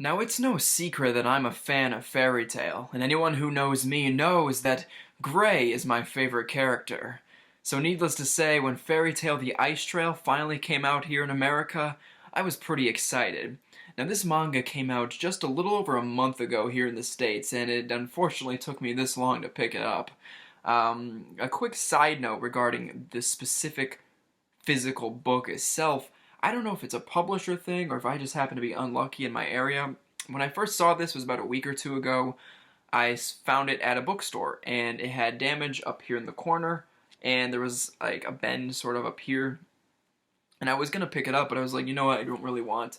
Now, it's no secret that I'm a fan of Fairy Tail, and anyone who knows me knows that Gray is my favorite character. So needless to say, when Fairy Tail the Ice Trail finally came out here in America, I was pretty excited. Now, this manga came out just a little over a month ago here in the States, and it unfortunately took me this long to pick it up. A quick side note regarding this specific physical book itself. I don't know if it's a publisher thing or if I just happen to be unlucky in my area. When I first saw this was about a week or two ago. I found it at a bookstore and it had damage up here in the corner and there was like a bend sort of up here. And I was going to pick it up, but I was like, you know what, I don't really want,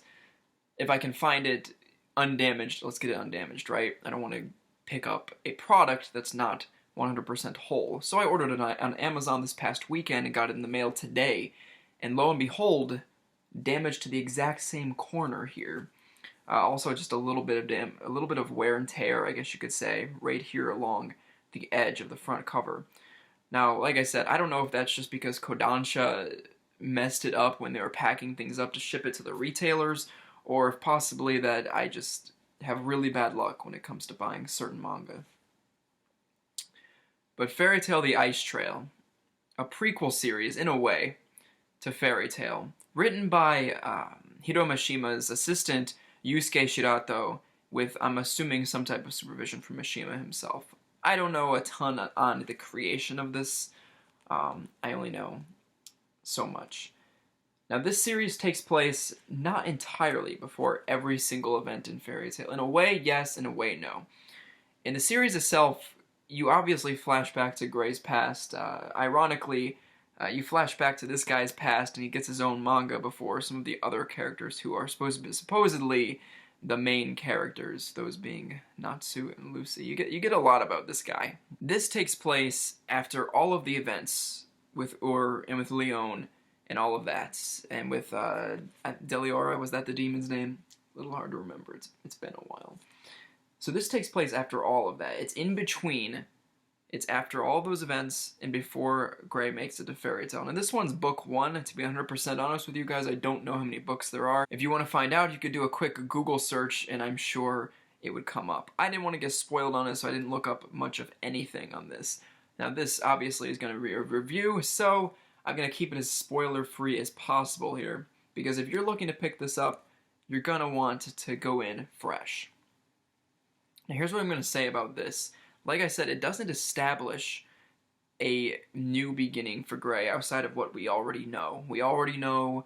if I can find it undamaged, let's get it undamaged, right? I don't want to pick up a product that's not 100% whole. So I ordered it on Amazon this past weekend and got it in the mail today. And lo and behold, damage to the exact same corner here. Also, just a little bit of wear and tear, I guess you could say, right here along the edge of the front cover. Now, like I said, I don't know if that's just because Kodansha messed it up when they were packing things up to ship it to the retailers, or if possibly that I just have really bad luck when it comes to buying certain manga. But Fairy Tail the Ice Trail, a prequel series, in a way, to Fairy Tail, written by Hiro Mishima's assistant, Yusuke Shirato, with, I'm assuming, some type of supervision from Mishima himself. I don't know a ton on the creation of this. I only know so much. Now, this series takes place not entirely before every single event in Fairy Tail. In a way, yes. In a way, no. In the series itself, you obviously flash back to Gray's past. Ironically, you flash back to this guy's past, and he gets his own manga before some of the other characters who are supposedly the main characters, those being Natsu and Lucy. You get a lot about this guy. This takes place after all of the events with Ur and with Leon and all of that, and with Deliora. Was that the demon's name? A little hard to remember. It's been a while. So this takes place after all of that. It's in between. It's after all those events and before Gray makes it to Fairy Tail. And this one's book 1. To be 100% honest with you guys, I don't know how many books there are. If you want to find out, you could do a quick Google search and I'm sure it would come up. I didn't want to get spoiled on it, so I didn't look up much of anything on this. Now this obviously is going to be a review, so I'm going to keep it as spoiler-free as possible here. Because if you're looking to pick this up, you're going to want to go in fresh. Now here's what I'm going to say about this. Like I said, it doesn't establish a new beginning for Gray outside of what we already know. We already know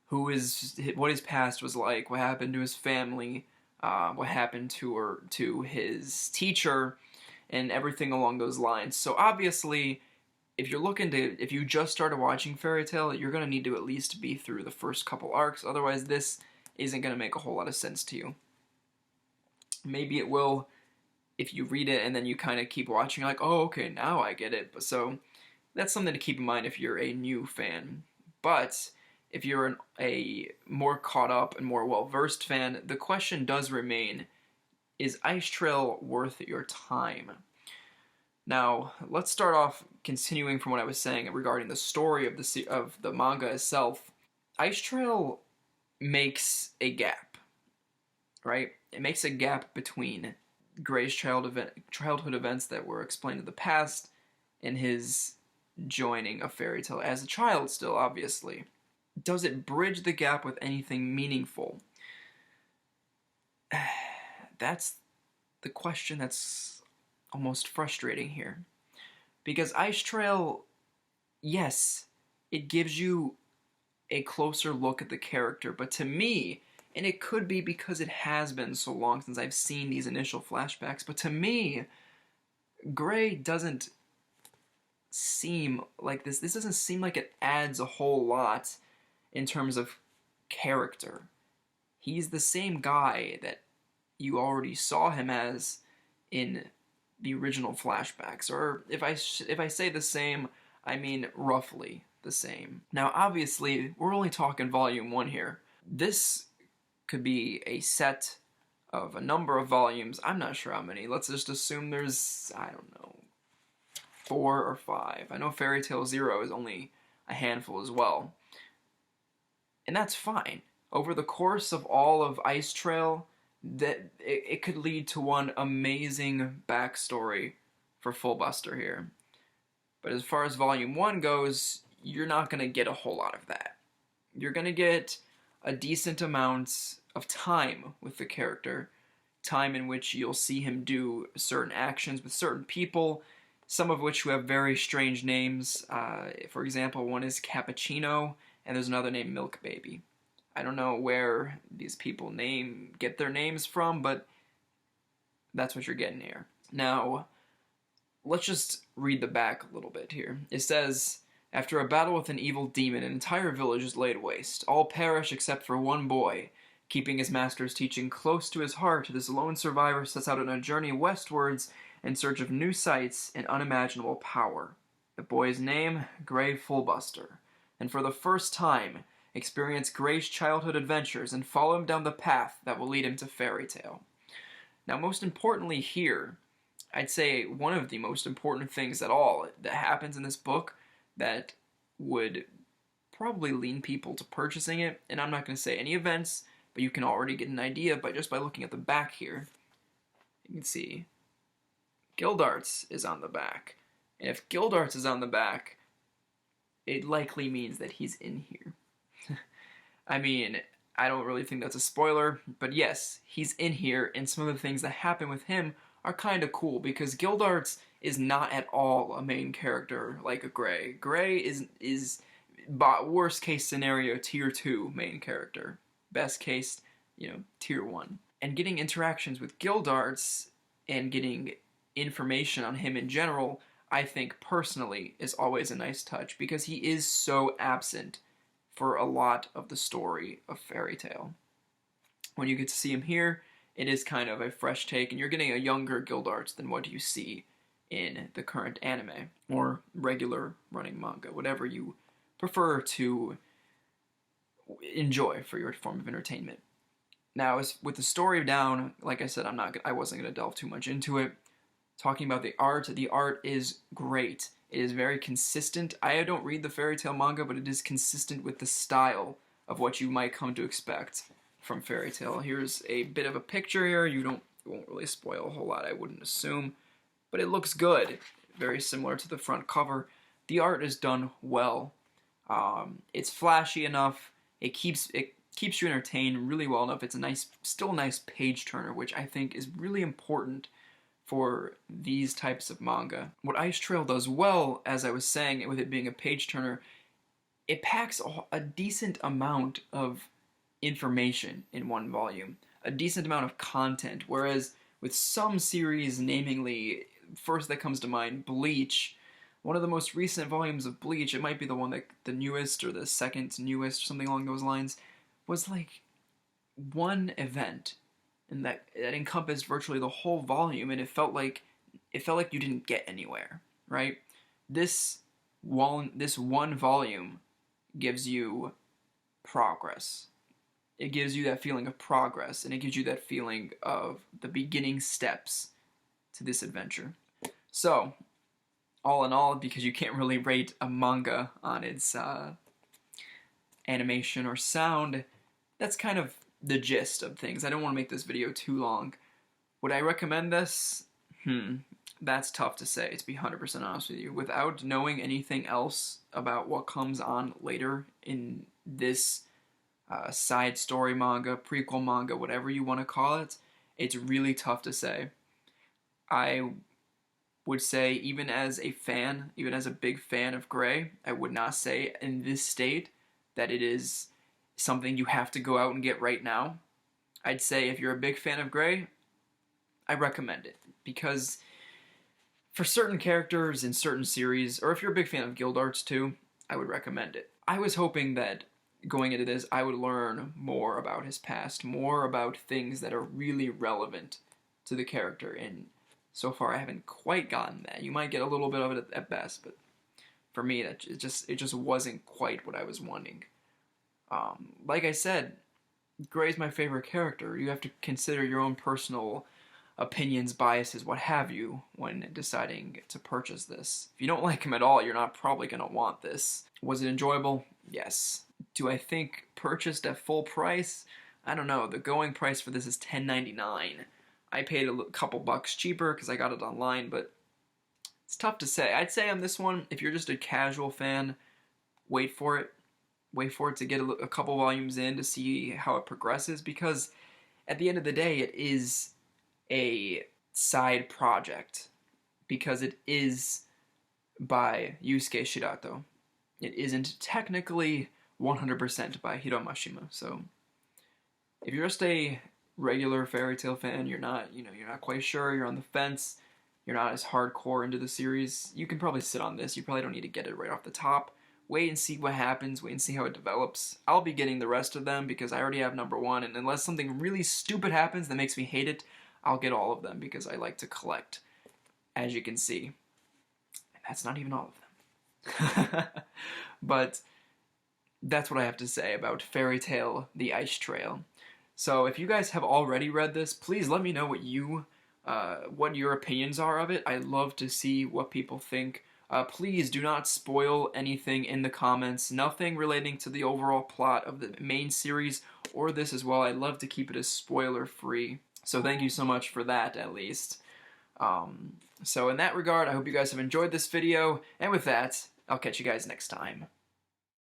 what his past was like, what happened to his family, what happened to his teacher, and everything along those lines. So obviously, if you just started watching Fairy Tail, you're going to need to at least be through the first couple arcs. Otherwise, this isn't going to make a whole lot of sense to you. Maybe it will if you read it and then you kind of keep watching, like, oh, okay, now I get it. So that's something to keep in mind if you're a new fan. But if you're a more caught up and more well-versed fan, the question does remain, is Ice Trail worth your time? Now, let's start off continuing from what I was saying regarding the story of the manga itself. Ice Trail makes a gap, right? It makes a gap between Gray's childhood events that were explained in the past and his joining a Fairy Tail as a child still, obviously. Does it bridge the gap with anything meaningful? That's the question that's almost frustrating here. Because Ice Trail, yes, it gives you a closer look at the character, but to me, and it could be because it has been so long since I've seen these initial flashbacks, but to me, Gray doesn't seem like this. This doesn't seem like it adds a whole lot in terms of character. He's the same guy that you already saw him as in the original flashbacks. Or if I say the same, I mean roughly the same. Now, obviously, we're only talking volume 1 here. This could be a set of a number of volumes. I'm not sure how many. Let's just assume there's, I don't know, 4 or 5. I know Fairy Tail Zero is only a handful as well. And that's fine. Over the course of all of Ice Trail, that it could lead to one amazing backstory for Fullbuster here. But as far as Volume 1 goes, you're not going to get a whole lot of that. You're going to get a decent amount of time with the character, time in which you'll see him do certain actions with certain people, some of which who have very strange names. For example, one is Cappuccino, and there's another named Milk Baby. I don't know where these people get their names from, but that's what you're getting here. Now, let's just read the back a little bit here. It says, after a battle with an evil demon, an entire village is laid waste. All perish except for one boy. Keeping his master's teaching close to his heart, this lone survivor sets out on a journey westwards in search of new sights and unimaginable power. The boy's name, Gray Fullbuster. And for the first time, experience Gray's childhood adventures and follow him down the path that will lead him to Fairy Tale. Now, most importantly here, I'd say one of the most important things at all that happens in this book that would probably lean people to purchasing it, and I'm not going to say any events, but you can already get an idea just by looking at the back here. You can see Gildarts is on the back. And if Gildarts is on the back, it likely means that he's in here. I mean, I don't really think that's a spoiler, but yes, he's in here, and some of the things that happen with him are kind of cool, because Gildarts is not at all a main character like a Gray. Gray is worst case scenario, tier 2 main character. Best case, tier 1. And getting interactions with Gildarts and getting information on him in general, I think personally is always a nice touch, because he is so absent for a lot of the story of Fairy Tale. When you get to see him here, it is kind of a fresh take, and you're getting a younger Gildarts than what you see in the current anime, or regular running manga, whatever you prefer to enjoy for your form of entertainment. Now, as with the story down, like I said, I wasn't going to delve too much into it. Talking about the art is great. It is very consistent. I don't read the Fairy Tale manga, but it is consistent with the style of what you might come to expect from Fairy Tale. Here's a bit of a picture here. It won't really spoil a whole lot, I wouldn't assume, but it looks good. Very similar to the front cover. The art is done well. It's flashy enough. It keeps you entertained really well enough. It's still a nice page turner, which I think is really important for these types of manga. What Ice Trail does well, as I was saying, with it being a page turner, it packs a decent amount of information in one volume, a decent amount of content, whereas with some series, namely, first that comes to mind, Bleach, one of the most recent volumes of Bleach, it might be the newest or the second newest, something along those lines, was like one event, and that encompassed virtually the whole volume, and it felt like you didn't get anywhere, right? This one volume gives you progress. It gives you that feeling of progress, and it gives you that feeling of the beginning steps to this adventure. So, all in all, because you can't really rate a manga on its animation or sound, that's kind of the gist of things. I don't want to make this video too long. Would I recommend this? That's tough to say, to be 100% honest with you. Without knowing anything else about what comes on later in this side story manga, prequel manga, whatever you want to call it, it's really tough to say. I would say, even as a big fan of Gray, I would not say in this state that it is something you have to go out and get right now. I'd say if you're a big fan of Gray, I recommend it, because for certain characters in certain series, or if you're a big fan of Gildarts too, I would recommend it. I was hoping that going into this, I would learn more about his past, more about things that are really relevant to the character, and so far I haven't quite gotten that. You might get a little bit of it at best, but for me, it just wasn't quite what I was wanting. Like I said, Gray's my favorite character. You have to consider your own personal opinions, biases, what have you, when deciding to purchase this. If you don't like him at all, you're not probably going to want this. Was it enjoyable? Yes. Do I think purchased at full price? I don't know, the going price for this is $10.99. I paid a couple bucks cheaper because I got it online, but it's tough to say. I'd say on this one, if you're just a casual fan, wait for it. Wait for it to get a couple volumes in to see how it progresses, because at the end of the day, it is a side project, because it is by Yusuke Shirato. It isn't technically 100% by Hiro Mashima. So if you're just a regular Fairy Tail fan, you're not quite sure, you're on the fence, you're not as hardcore into the series, you can probably sit on this. You probably don't need to get it right off the top. Wait and see what happens, wait and see how it develops. I'll be getting the rest of them because I already have number 1, and unless something really stupid happens that makes me hate it, I'll get all of them because I like to collect, as you can see. And that's not even all of them. But that's what I have to say about Fairy Tail: The Ice Trail. So if you guys have already read this, please let me know what your opinions are of it. I'd love to see what people think. Please do not spoil anything in the comments. Nothing relating to the overall plot of the main series or this as well. I'd love to keep it as spoiler-free. So thank you so much for that, at least. So in that regard, I hope you guys have enjoyed this video. And with that, I'll catch you guys next time.